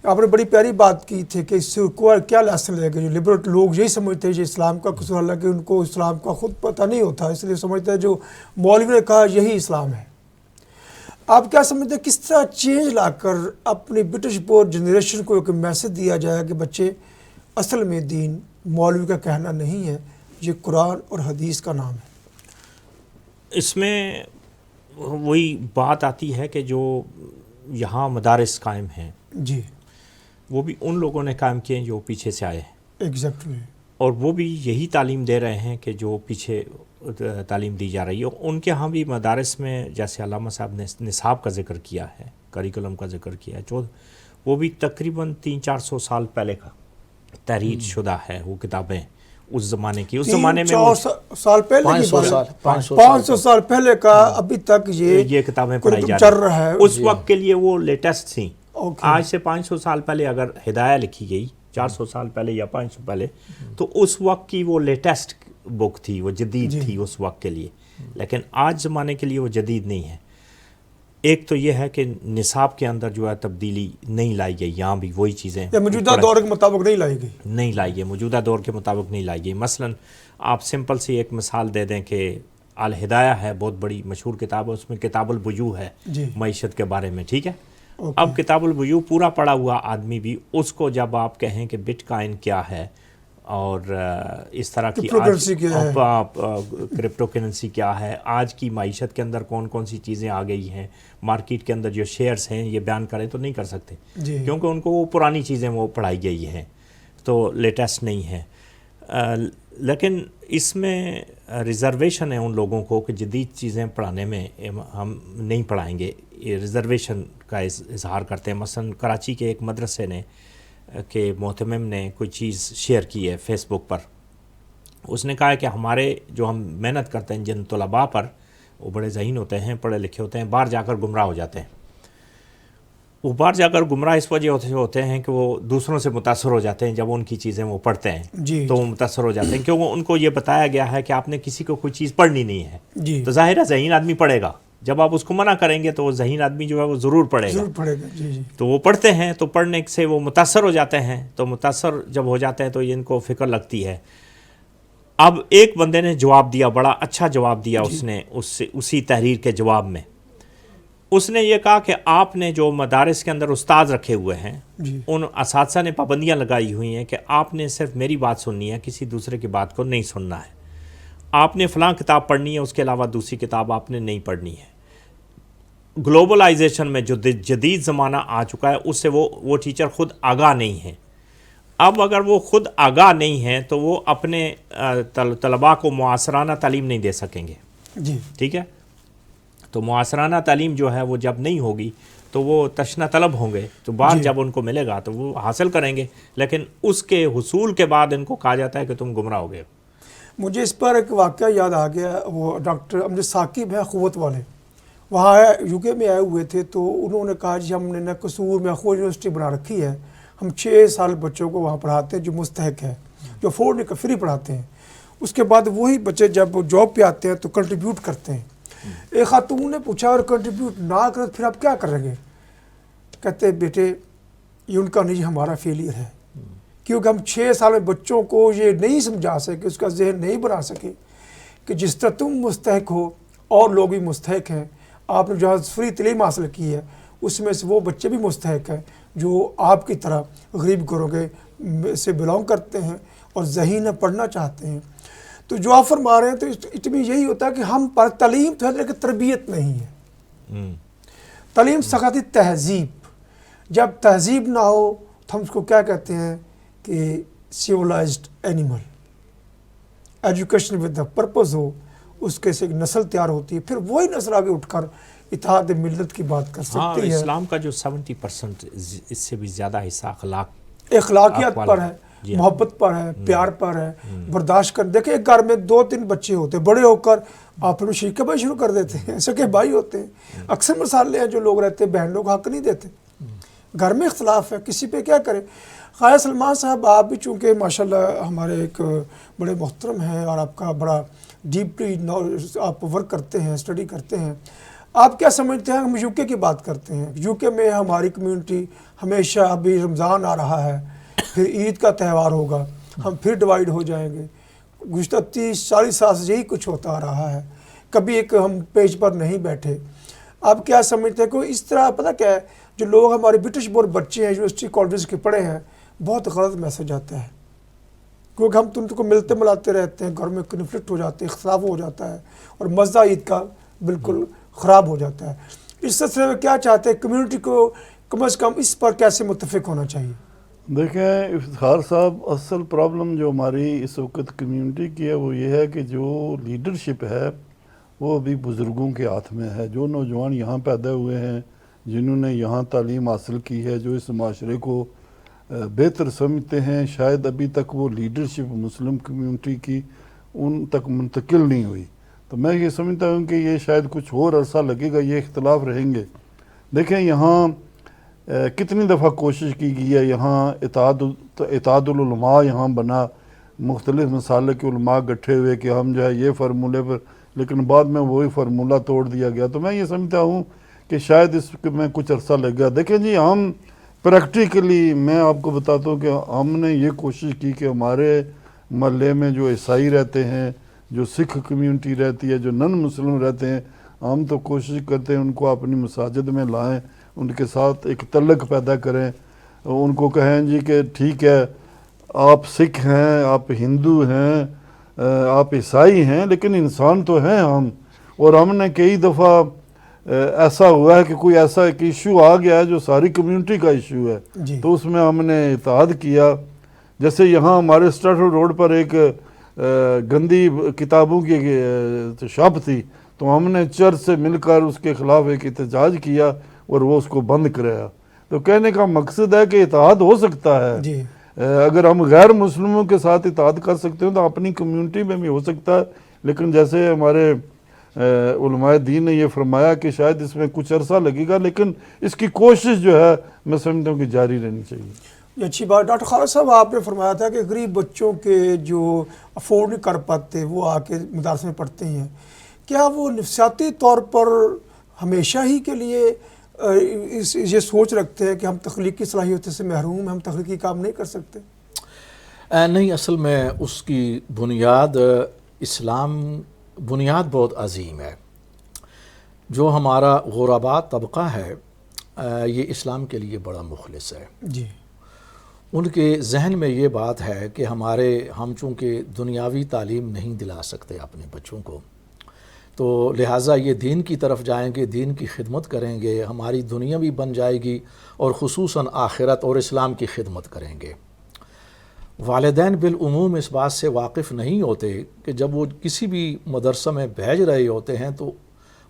آپ نے بڑی پیاری بات کی تھی کہ اس سے کیا لیسن لے گا؟ جو لبرل لوگ یہی سمجھتے ہیں یہ اسلام کا قصور، حالانکہ ان کو اسلام کا خود پتہ نہیں ہوتا، اس لیے سمجھتے ہیں جو مولوی نے کہا یہی اسلام ہے۔ آپ کیا سمجھتے ہیں کس طرح چینج لا کر اپنی برٹش بورن جنریشن کو ایک میسج دیا جائے کہ بچے اصل میں دین مولوی کا کہنا نہیں ہے، یہ قرآن اور حدیث کا نام ہے؟ اس میں وہی بات آتی ہے کہ جو یہاں مدارس قائم ہیں جی، وہ بھی ان لوگوں نے قائم کیے ہیں جو پیچھے سے آئے ہیں، ایگزیکٹلی، اور وہ بھی یہی تعلیم دے رہے ہیں کہ جو پیچھے تعلیم دی جا رہی ہے۔ ان کے ہاں بھی مدارس میں جیسے علامہ صاحب نے نصاب کا ذکر کیا ہے، کریکولم کا ذکر کیا ہے، جو وہ بھی تقریباً 300-400 سال پہلے کا تحریر شدہ ہے وہ کتابیں اس زمانے کی۔ اس زمانے میں 400 سال پہلے کی 500 سال 500 سال پہلے کا ابھی تک یہ کتابیں پڑھائی جا چل رہا ہے۔ اس وقت کے لیے وہ لیٹسٹ تھیں۔ آج سے 500 سال پہلے اگر ہدایہ لکھی گئی، 400 سال پہلے یا 500 پہلے، تو اس وقت کی وہ لیٹسٹ بک تھی، وہ جدید تھی اس وقت کے لیے، لیکن آج زمانے کے لیے وہ جدید نہیں ہے۔ ایک تو یہ ہے کہ نصاب کے اندر جو ہے تبدیلی نہیں لائی گئی، یہاں بھی وہی چیزیں موجودہ دور کے مطابق نہیں لائی گئی، موجودہ دور کے مطابق نہیں لائی گئی۔ مثلا آپ سمپل سی ایک مثال دے دیں کہ الہدایہ ہے، بہت بڑی مشہور کتاب ہے، اس میں کتاب البیوع ہے معیشت کے بارے میں، ٹھیک ہے۔ اب کتاب البیوع پورا پڑھا ہوا آدمی بھی اس کو جب آپ کہیں کہ بٹ کائن کیا ہے اور اس طرح کی کرپٹو کرنسی کیا ہے، آج کی معیشت کے اندر کون کون سی چیزیں آ گئی ہیں، مارکیٹ کے اندر جو شیئرز ہیں، یہ بیان کریں تو نہیں کر سکتے، کیونکہ ان کو وہ پرانی چیزیں وہ پڑھائی گئی ہیں، تو لیٹسٹ نہیں ہے۔ لیکن اس میں ریزرویشن ہے ان لوگوں کو کہ جدید چیزیں پڑھانے میں ہم نہیں پڑھائیں گے، یہ ریزرویشن کا اظہار کرتے ہیں۔ مثلا کراچی کے ایک مدرسے نے کہ محتمم نے کوئی چیز شیئر کی ہے فیس بک پر، اس نے کہا ہے کہ ہمارے جو ہم محنت کرتے ہیں جن طلباء پر، وہ بڑے ذہین ہوتے ہیں، پڑھے لکھے ہوتے ہیں، باہر جا کر گمراہ ہو جاتے ہیں۔ وہ باہر جا کر گمراہ اس وجہ ہوتے ہیں کہ وہ دوسروں سے متاثر ہو جاتے ہیں، جب ان کی چیزیں وہ پڑھتے ہیں تو وہ متاثر ہو جاتے ہیں، کیونکہ ان کو یہ بتایا گیا ہے کہ آپ نے کسی کو کوئی چیز پڑھنی نہیں ہے، تو ظاہر ہے ذہین آدمی پڑھے گا، جب آپ اس کو منع کریں گے تو وہ ذہین آدمی جو ہے وہ ضرور پڑھے گا، تو وہ پڑھتے ہیں، تو پڑھنے سے وہ متاثر ہو جاتے ہیں، تو متاثر جب ہو جاتے ہیں تو ان کو فکر لگتی ہے۔ اب ایک بندے نے جواب دیا، بڑا اچھا جواب دیا اس نے، اسی تحریر کے جواب میں اس نے یہ کہا کہ آپ نے جو مدارس کے اندر استاد رکھے ہوئے ہیں، ان اساتذہ نے پابندیاں لگائی ہوئی ہیں کہ آپ نے صرف میری بات سننی ہے، کسی دوسرے کی بات کو نہیں سننا ہے، آپ نے فلاں کتاب پڑھنی ہے، اس کے علاوہ دوسری کتاب آپ نے نہیں پڑھنی ہے۔ گلوبلائزیشن میں جو جدید زمانہ آ چکا ہے، اس سے وہ ٹیچر خود آگاہ نہیں ہے۔ اب اگر وہ خود آگاہ نہیں ہیں تو وہ اپنے طلباء کو معاصرانہ تعلیم نہیں دے سکیں گے، ٹھیک ہے۔ تو معاصرانہ تعلیم جو ہے وہ جب نہیں ہوگی تو وہ تشنہ طلب ہوں گے، تو بعد جب ان کو ملے گا تو وہ حاصل کریں گے، لیکن اس کے حصول کے بعد ان کو کہا جاتا ہے کہ تم گمراہ ہو گئے۔ مجھے اس پر ایک واقعہ یاد آ گیا، وہ ڈاکٹر امجد ثاقب ہیں قوت والے، وہاں یو کے میں آئے ہوئے تھے، تو انہوں نے کہا جی ہم نے قصور میں خود یونیورسٹی بنا رکھی ہے، ہم 6 سال بچوں کو وہاں پڑھاتے ہیں جو مستحق ہے، جو افورڈ نہیں، فری پڑھاتے ہیں، اس کے بعد وہی بچے جب جاب پہ آتے ہیں تو کنٹریبیوٹ کرتے ہیں، ایک خاتون نے پوچھا اور کنٹریبیوٹ نہ کرے پھر آپ کیا کریں گے؟ کہتے بیٹے یہ ان کا نہیں ہمارا فیلئر ہے، کیونکہ ہم 6 سال میں بچوں کو یہ نہیں سمجھا سکے، اس کا ذہن نہیں بنا سکے کہ جس طرح تم مستحق ہو اور لوگ بھی مستحق ہیں، آپ نے جو فری تعلیم حاصل کی ہے اس میں سے وہ بچے بھی مستحق ہیں جو آپ کی طرح غریب گھروں کے سے بلانگ کرتے ہیں اور ذہین پڑھنا چاہتے ہیں۔ تو جو آپ فرما رہے ہیں تو اس میں یہی ہوتا ہے کہ ہم پر تعلیم تو ہے لیکن تربیت نہیں ہے۔ تعلیم ثقافتی تہذیب، جب تہذیب نہ ہو تو ہم اس کو کیا کہتے ہیں کہ civilized animal. Education with the purpose ہو، اس کے سے ایک نسل تیار ہوتی ہے، پھر وہی نسل آگے اٹھ کر اتحاد ملت کی بات کر ہاں، سکتی ہے۔ اسلام کا جو 70% اس سے بھی زیادہ حصہ اخلاقیات پر ہے، محبت پر ہے، پیار پر ہے، برداشت کر۔ دیکھیں ایک گھر میں 2-3 بچے ہوتے ہیں، بڑے ہو کر آپ ان شریکہ بھائی شروع کر دیتے ہیں، سکے بھائی ہوتے ہیں۔ اکثر مسائل ہیں جو لوگ رہتے ہیں بہن لوگ حق نہیں دیتے، گھر میں اختلاف ہے، کسی پہ کیا کرے۔ خواجہ سلمان صاحب آپ بھی چونکہ ماشاءاللہ ہمارے ایک بڑے محترم ہیں اور آپ کا بڑا ڈیپلی آپ ورک کرتے ہیں، اسٹڈی کرتے ہیں، آپ کیا سمجھتے ہیں؟ ہم UK کی بات کرتے ہیں، UK میں ہماری کمیونٹی ہمیشہ، ابھی رمضان آ رہا ہے، پھر عید کا تہوار ہوگا، ہم پھر ڈیوائیڈ ہو جائیں گے۔ گزشتہ 30-40 سال سے یہی کچھ ہوتا آ رہا ہے، کبھی ایک ہم پیج پر نہیں بیٹھے۔ آپ کیا سمجھتے ہیں کہ اس طرح پتہ کیا ہے، جو لوگ ہمارے برٹش بورن بچے ہیں یونیورسٹی کالجز کے پڑھے ہیں، بہت غلط میسج آتا ہے، کیونکہ ہم تم کو ملتے ملاتے رہتے ہیں، گھر میں کنفلکٹ ہو جاتے ہیں، اختلاف ہو جاتا ہے اور مزہ عید کا بالکل خراب ہو جاتا ہے۔ اس سلسلے میں کیا چاہتے ہیں کمیونٹی کو کم از کم اس پر کیسے متفق ہونا چاہیے؟ دیکھیں افتخار صاحب، اصل پرابلم جو ہماری اس وقت کمیونٹی کی ہے وہ یہ ہے کہ جو لیڈرشپ ہے وہ ابھی بزرگوں کے ہاتھ میں ہے۔ جو نوجوان یہاں پیدا ہوئے ہیں، جنہوں نے یہاں تعلیم حاصل کی ہے، جو اس معاشرے کو بہتر سمجھتے ہیں، شاید ابھی تک وہ لیڈرشپ مسلم کمیونٹی کی ان تک منتقل نہیں ہوئی۔ تو میں یہ سمجھتا ہوں کہ یہ شاید کچھ اور عرصہ لگے گا، یہ اختلاف رہیں گے۔ دیکھیں یہاں کتنی دفعہ کوشش کی گئی ہے، یہاں اتحاد العلماء یہاں بنا، مختلف مسالے کے علماء گٹھے ہوئے کہ ہم جو ہے یہ فارمولے پر، لیکن بعد میں وہی فارمولہ توڑ دیا گیا۔ تو میں یہ سمجھتا ہوں کہ شاید اس میں کچھ عرصہ لگ گا۔ دیکھیں جی، ہم پریکٹیکلی میں آپ کو بتاتا ہوں کہ ہم نے یہ کوشش کی کہ ہمارے محلے میں جو عیسائی رہتے ہیں، جو سکھ کمیونٹی رہتی ہے، جو نن مسلم رہتے ہیں، ہم تو کوشش کرتے ہیں ان کو اپنی مساجد میں لائیں، ان کے ساتھ ایک تعلق پیدا کریں، ان کو کہیں جی کہ ٹھیک ہے آپ سکھ ہیں، آپ ہندو ہیں، آپ عیسائی ہیں، لیکن انسان تو ہیں ہم۔ اور ہم نے کئی دفعہ ایسا ہوا ہے کہ کوئی ایسا ایک ایشو آ گیا ہے جو ساری کمیونٹی کا ایشو ہے، جی تو اس میں ہم نے اتحاد کیا۔ جیسے یہاں ہمارے اسٹیٹفورڈ روڈ پر ایک گندی کتابوں کی شاپ تھی، تو ہم نے چرچ سے مل کر اس کے خلاف ایک احتجاج کیا اور وہ اس کو بند کرایا۔ تو کہنے کا مقصد ہے کہ اتحاد ہو سکتا ہے، جی اگر ہم غیر مسلموں کے ساتھ اتحاد کر سکتے ہیں تو اپنی کمیونٹی میں بھی ہو سکتا ہے۔ لیکن جیسے ہمارے علماء دین نے یہ فرمایا کہ شاید اس میں کچھ عرصہ لگے گا، لیکن اس کی کوشش جو ہے میں سمجھتا ہوں کہ جاری رہنی چاہیے۔ یہ اچھی بات ڈاکٹر خالد صاحب، آپ نے فرمایا تھا کہ غریب بچوں کے جو افورڈ نہیں کر پاتے وہ آ کے مدارس میں پڑھتے ہیں، کیا وہ نفسیاتی طور پر ہمیشہ ہی کے لیے یہ سوچ رکھتے ہیں کہ ہم تخلیقی صلاحیت سے محروم ہیں، ہم تخلیقی کام نہیں کر سکتے؟ نہیں، اصل میں اس کی بنیاد اسلام بنیاد بہت عظیم ہے۔ جو ہمارا غربا طبقہ ہے یہ اسلام کے لیے بڑا مخلص ہے۔ جی، ان کے ذہن میں یہ بات ہے کہ ہم چونکہ دنیاوی تعلیم نہیں دلا سکتے اپنے بچوں کو، تو لہٰذا یہ دین کی طرف جائیں گے، دین کی خدمت کریں گے، ہماری دنیا بھی بن جائے گی اور خصوصاً آخرت اور اسلام کی خدمت کریں گے۔ والدین بالعموم اس بات سے واقف نہیں ہوتے کہ جب وہ کسی بھی مدرسہ میں بھیج رہے ہوتے ہیں تو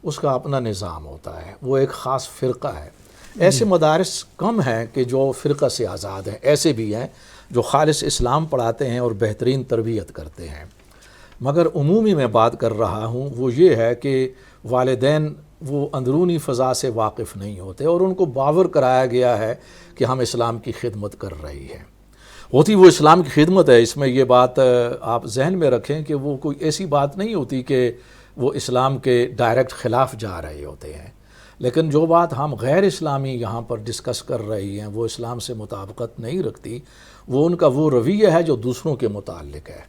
اس کا اپنا نظام ہوتا ہے، وہ ایک خاص فرقہ ہے۔ ایسے مدارس کم ہیں کہ جو فرقہ سے آزاد ہیں، ایسے بھی ہیں جو خالص اسلام پڑھاتے ہیں اور بہترین تربیت کرتے ہیں، مگر عمومی میں بات کر رہا ہوں وہ یہ ہے کہ والدین وہ اندرونی فضا سے واقف نہیں ہوتے اور ان کو باور کرایا گیا ہے کہ ہم اسلام کی خدمت کر رہی ہیں۔ ہوتی وہ اسلام کی خدمت ہے، اس میں یہ بات آپ ذہن میں رکھیں کہ وہ کوئی ایسی بات نہیں ہوتی کہ وہ اسلام کے ڈائریکٹ خلاف جا رہے ہوتے ہیں. لیکن جو بات ہم غیر اسلامی یہاں پر ڈسکس کر رہے ہیں وہ اسلام سے مطابقت نہیں رکھتی. وہ ان کا وہ رویہ ہے جو دوسروں کے متعلق ہے،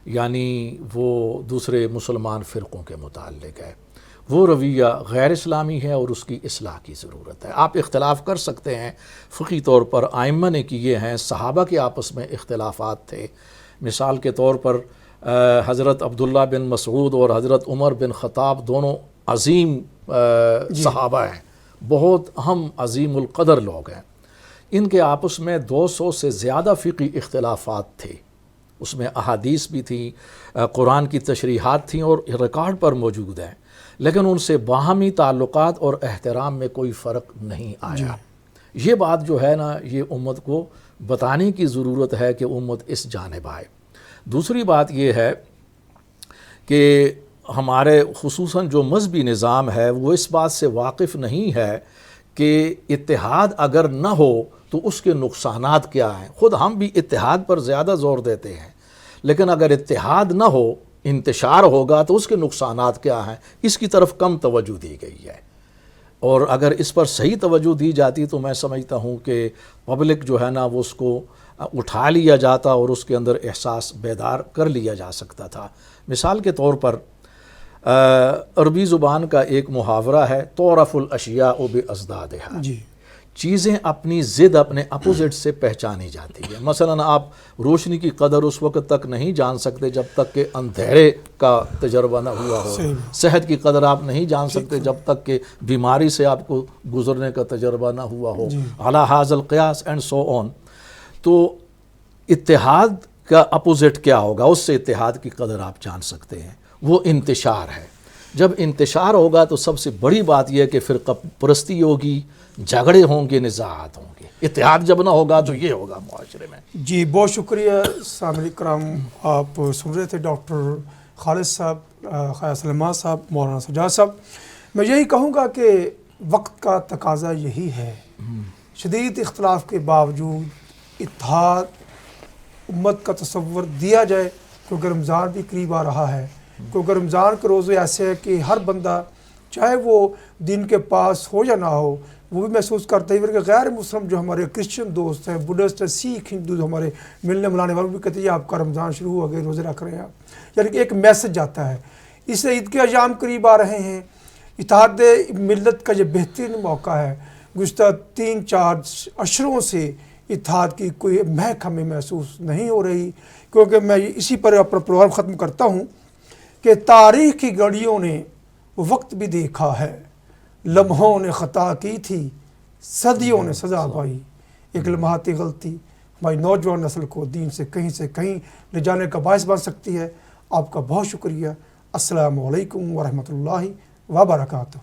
یعنی وہ دوسرے مسلمان فرقوں کے متعلق ہے. وہ رویہ غیر اسلامی ہے اور اس کی اصلاح کی ضرورت ہے. آپ اختلاف کر سکتے ہیں، فقہی طور پر ائمہ نے کیے ہیں، صحابہ کے آپس میں اختلافات تھے. مثال کے طور پر حضرت عبداللہ بن مسعود اور حضرت عمر بن خطاب دونوں عظیم صحابہ ہیں، بہت اہم عظیم القدر لوگ ہیں. ان کے آپس میں 200 سے زیادہ فقہی اختلافات تھے. اس میں احادیث بھی تھیں، قرآن کی تشریحات تھیں اور ریکارڈ پر موجود ہیں، لیکن ان سے باہمی تعلقات اور احترام میں کوئی فرق نہیں آیا. یہ بات جو ہے نا، یہ امت کو بتانے کی ضرورت ہے کہ امت اس جانب آئے. دوسری بات یہ ہے کہ ہمارے خصوصاً جو مذہبی نظام ہے وہ اس بات سے واقف نہیں ہے کہ اتحاد اگر نہ ہو تو اس کے نقصانات کیا ہیں. خود ہم بھی اتحاد پر زیادہ زور دیتے ہیں، لیکن اگر اتحاد نہ ہو، انتشار ہوگا تو اس کے نقصانات کیا ہیں، اس کی طرف کم توجہ دی گئی ہے. اور اگر اس پر صحیح توجہ دی جاتی تو میں سمجھتا ہوں کہ پبلک جو ہے نا وہ اس کو اٹھا لیا جاتا اور اس کے اندر احساس بیدار کر لیا جا سکتا تھا. مثال کے طور پر عربی زبان کا ایک محاورہ ہے، تعرف الاشیاء بازدادها. جی. چیزیں اپنی ضد اپنے اپوزٹ سے پہچانی جاتی ہے. مثلا آپ روشنی کی قدر اس وقت تک نہیں جان سکتے جب تک کہ اندھیرے کا تجربہ نہ ہوا ہو. صحت کی قدر آپ نہیں جان سکتے جب تک کہ بیماری سے آپ کو گزرنے کا تجربہ نہ ہوا ہو. علی ھذا القیاس اینڈ سو آن. تو اتحاد کا اپوزٹ کیا ہوگا، اس سے اتحاد کی قدر آپ جان سکتے ہیں، وہ انتشار ہے. جب انتشار ہوگا تو سب سے بڑی بات یہ ہے کہ فرقہ پرستی ہوگی، جھگڑے ہوں گے، نزاعات ہوں گے. اتحاد جب نہ ہوگا تو یہ ہوگا معاشرے میں. جی بہت شکریہ سامعین کرام. آپ سن رہے تھے ڈاکٹر خالد صاحب، خیا سلمان صاحب، مولانا سجاد صاحب. میں یہی کہوں گا کہ وقت کا تقاضا یہی ہے، شدید اختلاف کے باوجود اتحاد امت کا تصور دیا جائے، کیونکہ رمضان بھی قریب آ رہا ہے. کیونکہ رمضان کے روزے ایسے ہیں کہ ہر بندہ چاہے وہ دین کے پاس ہو یا نہ ہو وہ بھی محسوس کرتا ہے. کہ غیر مسلم جو ہمارے کرسچن دوست ہیں، بدھسٹ، سکھ، ہندو، ہمارے ملنے ملانے والے بھی کہتے ہیں آپ کا رمضان شروع ہو گئے، روزے رکھ رہے ہیں آپ. یعنی کہ ایک میسج جاتا ہے. اس سے عید کے ایام قریب آ رہے ہیں. اتحاد ملت کا یہ بہترین موقع ہے. گزشتہ 3-4 اشروں سے اتحاد کی کوئی مہک ہمیں محسوس نہیں ہو رہی. کیونکہ میں اسی پر اپنا پروگرام ختم کرتا ہوں کہ تاریخ کی گھڑیوں نے وقت بھی دیکھا ہے، لمحوں نے خطا کی تھی، صدیوں نے سزا پائی. ایک لمحاتی غلطی ہماری نوجوان نسل کو دین سے کہیں لے جانے کا باعث بن سکتی ہے. آپ کا بہت شکریہ. السلام علیکم ورحمۃ اللہ وبرکاتہ.